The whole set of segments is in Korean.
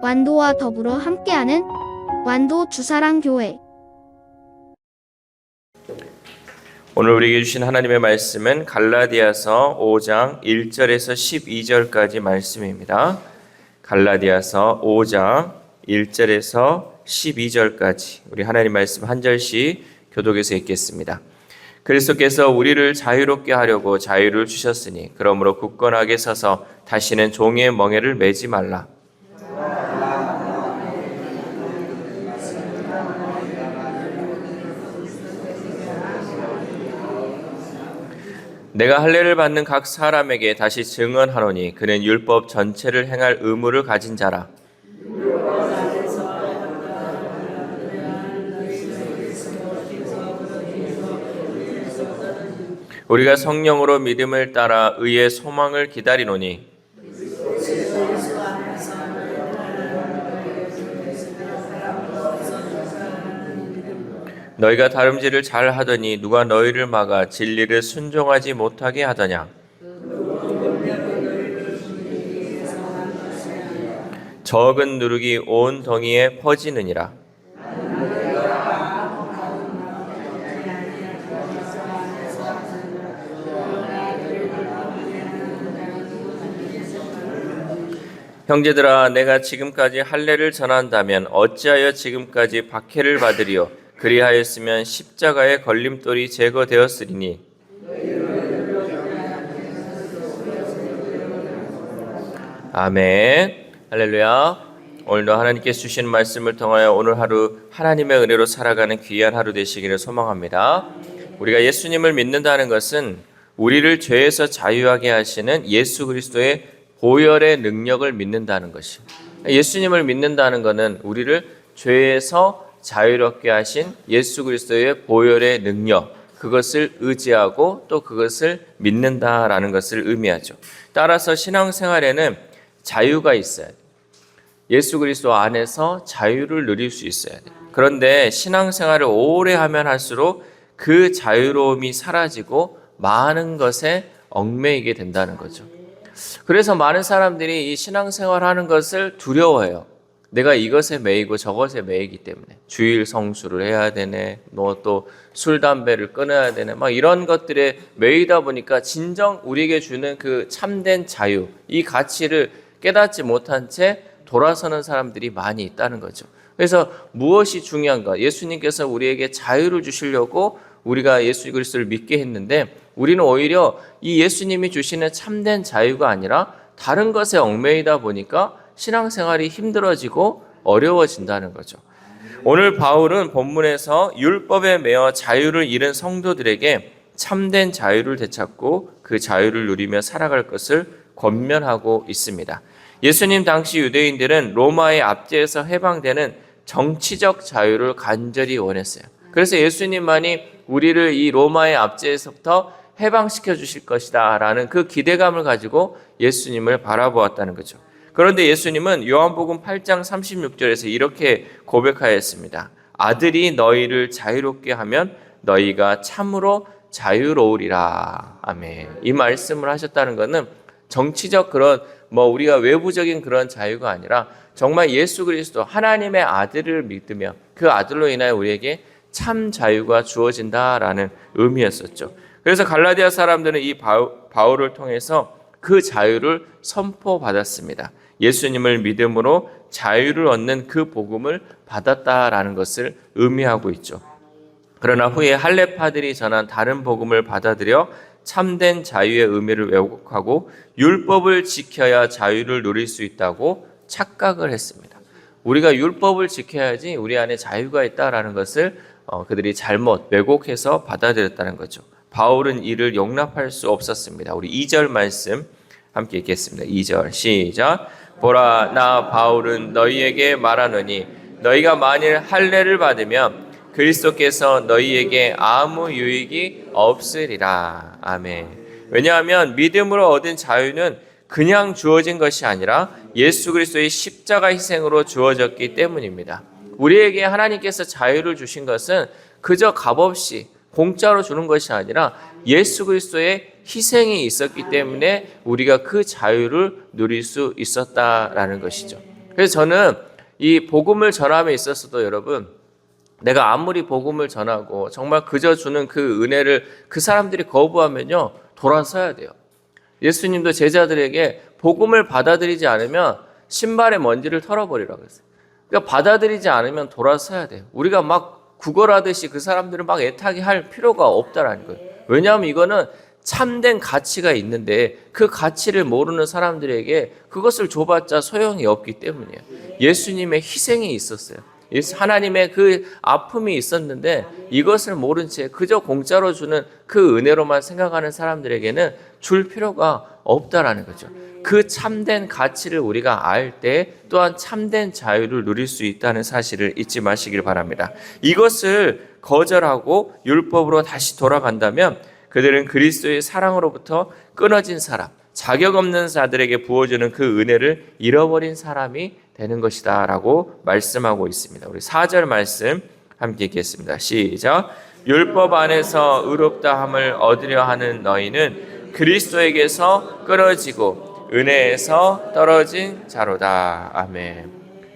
완도와 더불어 함께하는 완도 주사랑교회. 오늘 우리에게 주신 하나님의 말씀은 갈라디아서 5장 1절에서 12절까지 말씀입니다. 갈라디아서 5장 1절에서 12절까지 우리 하나님 말씀 한 절씩 교독해서 읽겠습니다. 그리스도께서 우리를 자유롭게 하려고 자유를 주셨으니 그러므로 굳건하게 서서 다시는 종의 멍에를 매지 말라. 내가 할례를 받는 각 사람에게 다시 증언하노니 그는 율법 전체를 행할 의무를 가진 자라. 우리가 성령으로 믿음을 따라 의의 소망을 기다리노니 너희가 다름질을 잘 하더니 누가 너희를 막아 진리를 순종하지 못하게 하더냐. 적은 누룩이 온 덩이에 퍼지느니라. 형제들아, 내가 지금까지 할례를 전한다면 어찌하여 지금까지 박해를 받으리요. 그리하였으면 십자가의 걸림돌이 제거되었으리니. 아멘. 할렐루야. 오늘도 하나님께서 주신 말씀을 통하여 오늘 하루 하나님의 은혜로 살아가는 귀한 하루 되시기를 소망합니다. 우리가 예수님을 믿는다는 것은 우리를 죄에서 자유하게 하시는 예수 그리스도의 보혈의 능력을 믿는다는 것입니다. 예수님을 믿는다는 것은 우리를 죄에서 자유롭게 하신 예수 그리스도의 보혈의 능력, 그것을 의지하고 또 그것을 믿는다라는 것을 의미하죠. 따라서 신앙생활에는 자유가 있어야 돼요. 예수 그리스도 안에서 자유를 누릴 수 있어야 돼요. 그런데 신앙생활을 오래 하면 할수록 그 자유로움이 사라지고 많은 것에 얽매이게 된다는 거죠. 그래서 많은 사람들이 이 신앙생활하는 것을 두려워해요. 내가 이것에 매이고 저것에 매이기 때문에 주일 성수를 해야 되네, 너 또 술 담배를 끊어야 되네, 막 이런 것들에 매이다 보니까 진정 우리에게 주는 그 참된 자유, 이 가치를 깨닫지 못한 채 돌아서는 사람들이 많이 있다는 거죠. 그래서 무엇이 중요한가? 예수님께서 우리에게 자유를 주시려고 우리가 예수 그리스도를 믿게 했는데 우리는 오히려 이 예수님이 주시는 참된 자유가 아니라 다른 것에 얽매이다 보니까 신앙생활이 힘들어지고 어려워진다는 거죠. 오늘 바울은 본문에서 율법에 매여 자유를 잃은 성도들에게 참된 자유를 되찾고 그 자유를 누리며 살아갈 것을 권면하고 있습니다. 예수님 당시 유대인들은 로마의 압제에서 해방되는 정치적 자유를 간절히 원했어요. 그래서 예수님만이 우리를 이 로마의 압제에서부터 해방시켜 주실 것이다 라는 그 기대감을 가지고 예수님을 바라보았다는 거죠. 그런데 예수님은 요한복음 8장 36절에서 이렇게 고백하였습니다. 아들이 너희를 자유롭게 하면 너희가 참으로 자유로우리라. 아멘. 이 말씀을 하셨다는 것은 정치적 그런 우리가 외부적인 그런 자유가 아니라 정말 예수 그리스도 하나님의 아들을 믿으며 그 아들로 인하여 우리에게 참 자유가 주어진다라는 의미였었죠. 그래서 갈라디아 사람들은 이 바울을 통해서 그 자유를 선포받았습니다. 예수님을 믿음으로 자유를 얻는 그 복음을 받았다라는 것을 의미하고 있죠. 그러나 후에 할례파들이 전한 다른 복음을 받아들여 참된 자유의 의미를 왜곡하고 율법을 지켜야 자유를 누릴 수 있다고 착각을 했습니다. 우리가 율법을 지켜야지 우리 안에 자유가 있다라는 것을 그들이 잘못 왜곡해서 받아들였다는 거죠. 바울은 이를 용납할 수 없었습니다. 우리 2절 말씀 함께 읽겠습니다. 2절 시작. 보라, 나 바울은 너희에게 말하노니 너희가 만일 할례를 받으면 그리스도께서 너희에게 아무 유익이 없으리라. 아멘. 왜냐하면 믿음으로 얻은 자유는 그냥 주어진 것이 아니라 예수 그리스도의 십자가 희생으로 주어졌기 때문입니다. 우리에게 하나님께서 자유를 주신 것은 그저 값없이 공짜로 주는 것이 아니라 예수 그리스도의 희생이 있었기 때문에 우리가 그 자유를 누릴 수 있었다라는 것이죠. 그래서 저는 이 복음을 전함에 있어서도 여러분, 내가 아무리 복음을 전하고 정말 그저 주는 그 은혜를 그 사람들이 거부하면요, 돌아서야 돼요. 예수님도 제자들에게 복음을 받아들이지 않으면 신발의 먼지를 털어버리라고 했어요. 그러니까 받아들이지 않으면 돌아서야 돼요. 우리가 막 구걸하듯이 그 사람들을 막 애타게 할 필요가 없다라는 거예요. 왜냐하면 이거는 참된 가치가 있는데 그 가치를 모르는 사람들에게 그것을 줘봤자 소용이 없기 때문이에요. 예수님의 희생이 있었어요. 하나님의 그 아픔이 있었는데 이것을 모른 채 그저 공짜로 주는 그 은혜로만 생각하는 사람들에게는 줄 필요가 없다라는 거죠. 그 참된 가치를 우리가 알 때 또한 참된 자유를 누릴 수 있다는 사실을 잊지 마시길 바랍니다. 이것을 거절하고 율법으로 다시 돌아간다면 그들은 그리스도의 사랑으로부터 끊어진 사람, 자격 없는 자들에게 부어주는 그 은혜를 잃어버린 사람이 되는 것이다 라고 말씀하고 있습니다. 우리 4절 말씀 함께 읽겠습니다. 시작. 율법 안에서 의롭다함을 얻으려 하는 너희는 그리스도에게서 끊어지고 은혜에서 떨어진 자로다. 아멘.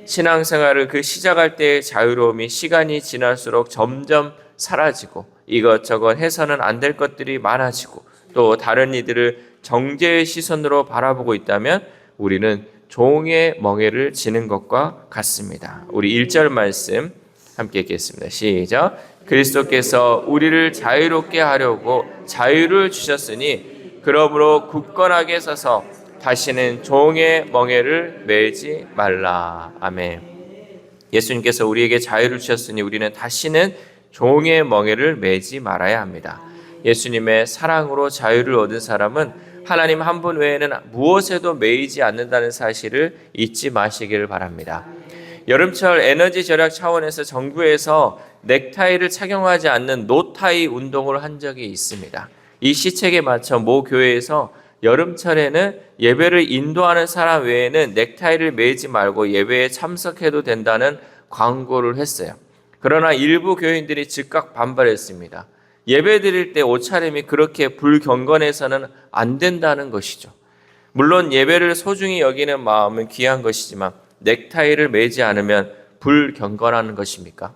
신앙생활을 그 시작할 때의 자유로움이 시간이 지날수록 점점 사라지고 이것저것 해서는 안 될 것들이 많아지고 또 다른 이들을 정죄의 시선으로 바라보고 있다면 우리는 종의 멍에를 지는 것과 같습니다. 우리 1절 말씀 함께 읽겠습니다. 시작. 그리스도께서 우리를 자유롭게 하려고 자유를 주셨으니 그러므로 굳건하게 서서 다시는 종의 멍에를 매지 말라. 아멘. 예수님께서 우리에게 자유를 주셨으니 우리는 다시는 종의 멍에를 매지 말아야 합니다. 예수님의 사랑으로 자유를 얻은 사람은 하나님 한 분 외에는 무엇에도 매이지 않는다는 사실을 잊지 마시기를 바랍니다. 여름철 에너지 절약 차원에서 정부에서 넥타이를 착용하지 않는 노타이 운동을 한 적이 있습니다. 이 시책에 맞춰 모 교회에서 여름철에는 예배를 인도하는 사람 외에는 넥타이를 매지 말고 예배에 참석해도 된다는 광고를 했어요. 그러나 일부 교인들이 즉각 반발했습니다. 예배 드릴 때 옷차림이 그렇게 불경건해서는 안 된다는 것이죠. 물론 예배를 소중히 여기는 마음은 귀한 것이지만 넥타이를 매지 않으면 불경건한 것입니까?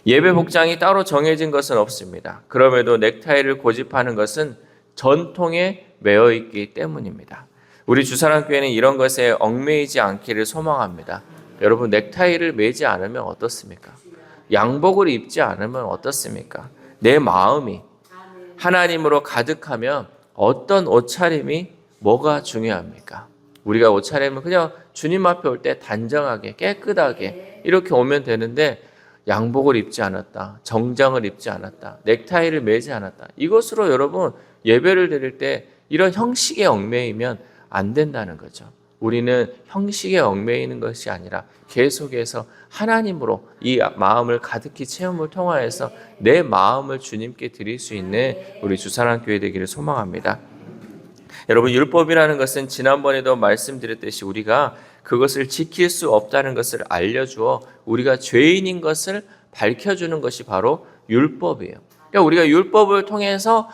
예배 복장이 따로 정해진 것은 없습니다. 그럼에도 넥타이를 고집하는 것은 전통에 매여 있기 때문입니다. 우리 주사랑교회는 이런 것에 얽매이지 않기를 소망합니다. 여러분, 넥타이를 매지 않으면 어떻습니까? 양복을 입지 않으면 어떻습니까? 내 마음이 하나님으로 가득하면 어떤 옷차림이 뭐가 중요합니까? 우리가 옷차림을 그냥 주님 앞에 올 때 단정하게 깨끗하게 이렇게 오면 되는데 양복을 입지 않았다, 정장을 입지 않았다, 넥타이를 매지 않았다, 이것으로 여러분 예배를 드릴 때 이런 형식에 얽매이면 안 된다는 거죠. 우리는 형식에 얽매이는 것이 아니라 계속해서 하나님으로 이 마음을 가득히 체험을 통하여서 내 마음을 주님께 드릴 수 있는 우리 주사랑교회 되기를 소망합니다. 여러분, 율법이라는 것은 지난번에도 말씀드렸듯이 우리가 그것을 지킬 수 없다는 것을 알려주어 우리가 죄인인 것을 밝혀주는 것이 바로 율법이에요. 그러니까 우리가 율법을 통해서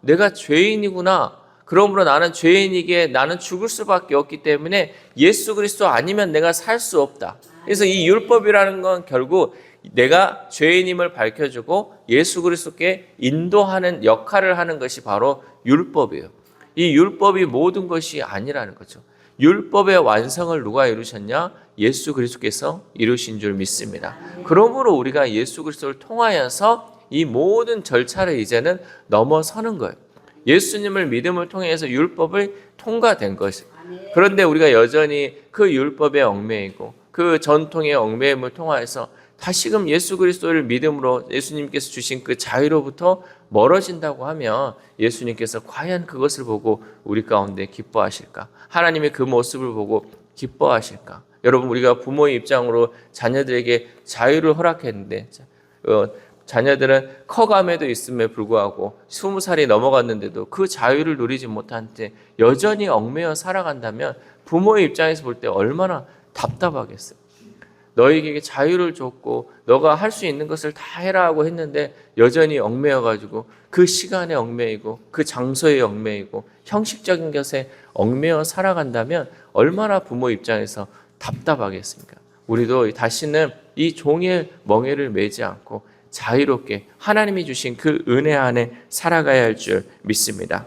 내가 죄인이구나, 그러므로 나는 죄인이기에 나는 죽을 수밖에 없기 때문에 예수 그리스도 아니면 내가 살 수 없다. 그래서 이 율법이라는 건 결국 내가 죄인임을 밝혀주고 예수 그리스도께 인도하는 역할을 하는 것이 바로 율법이에요. 이 율법이 모든 것이 아니라는 거죠. 율법의 완성을 누가 이루셨냐? 예수 그리스도께서 이루신 줄 믿습니다. 그러므로 우리가 예수 그리스도를 통하여서 이 모든 절차를 이제는 넘어서는 거예요. 예수님을 믿음을 통해서 율법을 통과된 것이. 그런데 우리가 여전히 그 율법에 얽매이고 그 전통의 얽매임을 통하여서 다시금 예수 그리스도를 믿음으로 예수님께서 주신 그 자유로부터 멀어진다고 하면 예수님께서 과연 그것을 보고 우리 가운데 기뻐하실까? 하나님의 그 모습을 보고 기뻐하실까? 여러분, 우리가 부모의 입장으로 자녀들에게 자유를 허락했는데 자녀들은 커감에도 있음에 불구하고 20살이 넘어갔는데도 그 자유를 누리지 못한 채 여전히 얽매여 살아간다면 부모의 입장에서 볼 때 얼마나 답답하겠어요. 너에게 자유를 줬고 너가 할 수 있는 것을 다 해라 하고 했는데 여전히 얽매여가지고 그 시간에 얽매이고 그 장소에 얽매이고 형식적인 것에 얽매여 살아간다면 얼마나 부모 입장에서 답답하겠습니까? 우리도 다시는 이 종의 멍에를 매지 않고 자유롭게 하나님이 주신 그 은혜 안에 살아가야 할 줄 믿습니다.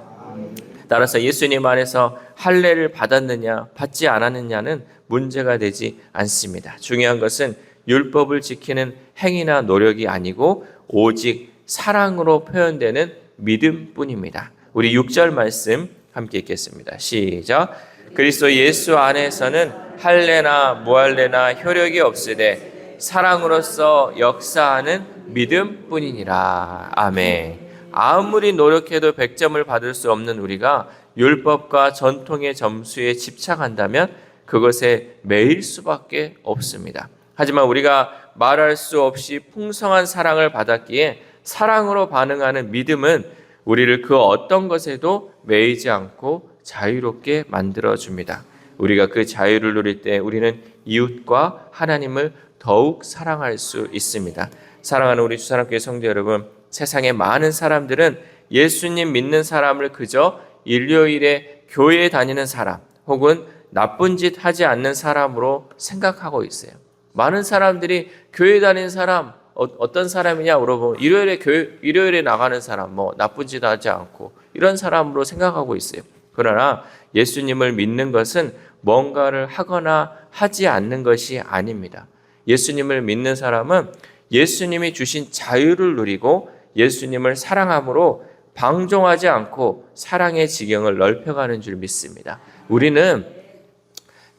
따라서 예수님 안에서 할례를 받았느냐 받지 않았느냐는 문제가 되지 않습니다. 중요한 것은 율법을 지키는 행위나 노력이 아니고 오직 사랑으로 표현되는 믿음뿐입니다. 우리 6절 말씀 함께 읽겠습니다. 시작. 그리스도 예수 안에서는 할례나 무할례나 효력이 없으되 사랑으로서 역사하는 믿음뿐이니라. 아멘. 아무리 노력해도 100점을 받을 수 없는 우리가 율법과 전통의 점수에 집착한다면 그것에 매일 수밖에 없습니다. 하지만 우리가 말할 수 없이 풍성한 사랑을 받았기에 사랑으로 반응하는 믿음은 우리를 그 어떤 것에도 매이지 않고 자유롭게 만들어줍니다. 우리가 그 자유를 누릴 때 우리는 이웃과 하나님을 더욱 사랑할 수 있습니다. 사랑하는 우리 주사랑교회 성도 여러분, 세상의 많은 사람들은 예수님 믿는 사람을 그저 일요일에 교회에 다니는 사람 혹은 나쁜 짓 하지 않는 사람으로 생각하고 있어요. 많은 사람들이 교회 다니는 사람 어떤 사람이냐 물어보면 일요일에 나가는 사람, 나쁜 짓 하지 않고 이런 사람으로 생각하고 있어요. 그러나 예수님을 믿는 것은 뭔가를 하거나 하지 않는 것이 아닙니다. 예수님을 믿는 사람은 예수님이 주신 자유를 누리고 예수님을 사랑함으로 방종하지 않고 사랑의 지경을 넓혀가는 줄 믿습니다. 우리는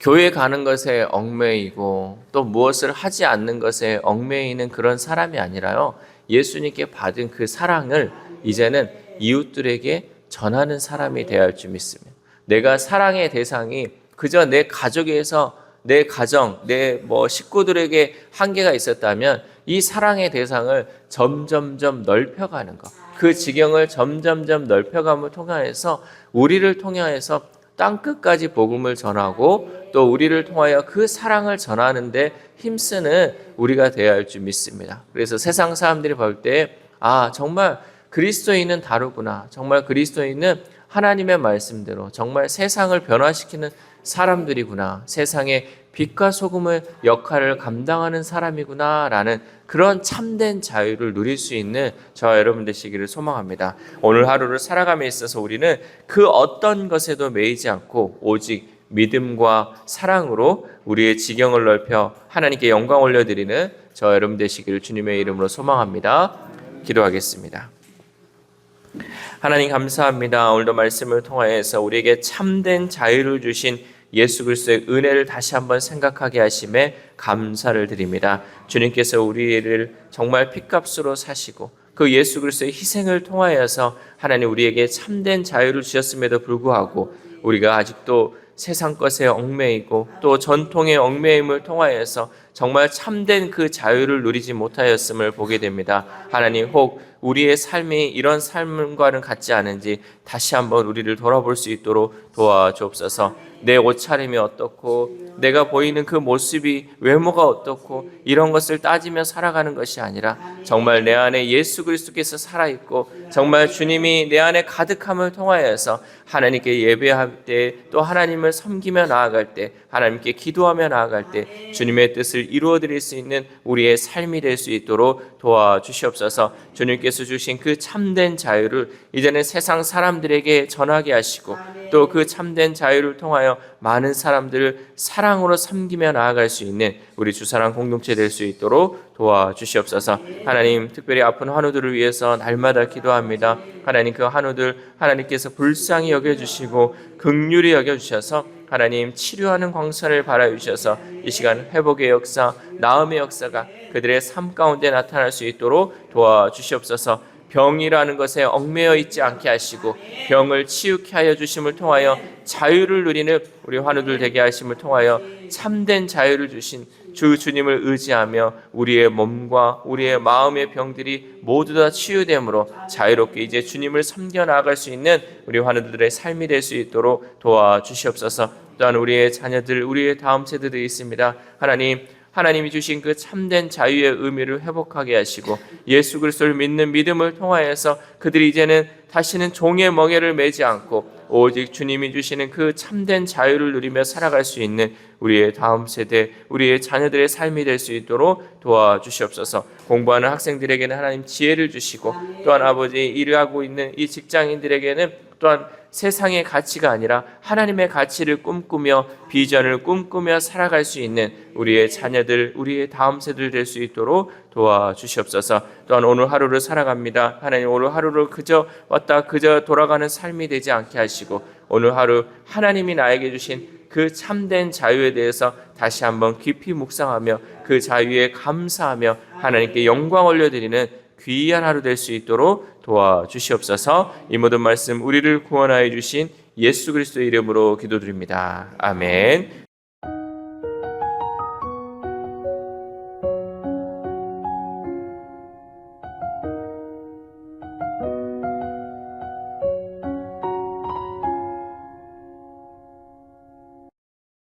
교회 가는 것에 얽매이고 또 무엇을 하지 않는 것에 얽매이는 그런 사람이 아니라요. 예수님께 받은 그 사랑을 이제는 이웃들에게 전하는 사람이 되어야 할 줄 믿습니다. 내가 사랑의 대상이 그저 내 가족에서 내 가정, 내 식구들에게 한계가 있었다면 이 사랑의 대상을 점점점 넓혀가는 것, 그 지경을 점점점 넓혀감을 통하여서 우리를 통하여서 땅끝까지 복음을 전하고 또 우리를 통하여 그 사랑을 전하는 데 힘쓰는 우리가 되어야 할 줄 믿습니다. 그래서 세상 사람들이 볼 때 정말 그리스도인은 다르구나. 정말 그리스도인은 하나님의 말씀대로 정말 세상을 변화시키는 사람들이구나. 세상의 빛과 소금의 역할을 감당하는 사람이구나 라는 그런 참된 자유를 누릴 수 있는 저와 여러분 되시기를 소망합니다. 오늘 하루를 살아감에 있어서 우리는 그 어떤 것에도 매이지 않고 오직 믿음과 사랑으로 우리의 지경을 넓혀 하나님께 영광 올려드리는 저와 여러분 되시기를 주님의 이름으로 소망합니다. 기도하겠습니다. 하나님 감사합니다. 오늘도 말씀을 통하여서 우리에게 참된 자유를 주신 예수 그리스도의 은혜를 다시 한번 생각하게 하심에 감사를 드립니다. 주님께서 우리를 정말 핏값으로 사시고 그 예수 그리스도의 희생을 통하여서 하나님 우리에게 참된 자유를 주셨음에도 불구하고 우리가 아직도 세상 것에 얽매이고 또 전통의 얽매임을 통하여서 정말 참된 그 자유를 누리지 못하였음을 보게 됩니다. 하나님 혹 우리의 삶이 이런 삶과는 같지 않은지 다시 한번 우리를 돌아볼 수 있도록 도와주옵소서. 내 옷차림이 어떻고 내가 보이는 그 모습이 외모가 어떻고 이런 것을 따지며 살아가는 것이 아니라 정말 내 안에 예수 그리스도께서 살아있고 정말 주님이 내 안에 가득함을 통하여서 하나님께 예배할 때 또 하나님을 섬기며 나아갈 때 하나님께 기도하며 나아갈 때 주님의 뜻을 이루어 드릴 수 있는 우리의 삶이 될 수 있도록 도와주시옵소서. 주님께서 주신 그 참된 자유를 이제는 세상 사람들에게 전하게 하시고 또 그 참된 자유를 통하여 많은 사람들을 사랑으로 섬기며 나아갈 수 있는 우리 주사랑 공동체 될 수 있도록 도와주시옵소서. 하나님 특별히 아픈 환우들을 위해서 날마다 기도합니다. 하나님 그 환우들 하나님께서 불쌍히 여겨주시고 긍휼히 여겨주셔서 하나님 치료하는 광선을 발하여주셔서 이 시간 회복의 역사, 나음의 역사가 그들의 삶 가운데 나타날 수 있도록 도와주시옵소서. 병이라는 것에 얽매여 있지 않게 하시고 병을 치유케 하여 주심을 통하여 자유를 누리는 우리 환우들 되게 하심을 통하여 참된 자유를 주신 주님을 의지하며 우리의 몸과 우리의 마음의 병들이 모두 다 치유됨으로 자유롭게 이제 주님을 섬겨 나아갈 수 있는 우리 환우들의 삶이 될 수 있도록 도와주시옵소서. 또한 우리의 자녀들, 우리의 다음 세대들이 있습니다. 하나님 하나님이 주신 그 참된 자유의 의미를 회복하게 하시고 예수 그리스도를 믿는 믿음을 통하여서 그들이 이제는 다시는 종의 멍에를 매지 않고 오직 주님이 주시는 그 참된 자유를 누리며 살아갈 수 있는 우리의 다음 세대, 우리의 자녀들의 삶이 될 수 있도록 도와주시옵소서. 공부하는 학생들에게는 하나님 지혜를 주시고 또한 아버지 일하고 있는 이 직장인들에게는 또한 세상의 가치가 아니라 하나님의 가치를 꿈꾸며 비전을 꿈꾸며 살아갈 수 있는 우리의 자녀들, 우리의 다음 세대들 될 수 있도록 도와주시옵소서. 또한 오늘 하루를 살아갑니다. 하나님 오늘 하루를 그저 왔다 그저 돌아가는 삶이 되지 않게 하시고 오늘 하루 하나님이 나에게 주신 그 참된 자유에 대해서 다시 한번 깊이 묵상하며 그 자유에 감사하며 하나님께 영광 올려드리는 귀한 하루 될 수 있도록 도와주시옵소서. 이 모든 말씀 우리를 구원하여 주신 예수 그리스도의 이름으로 기도드립니다. 아멘.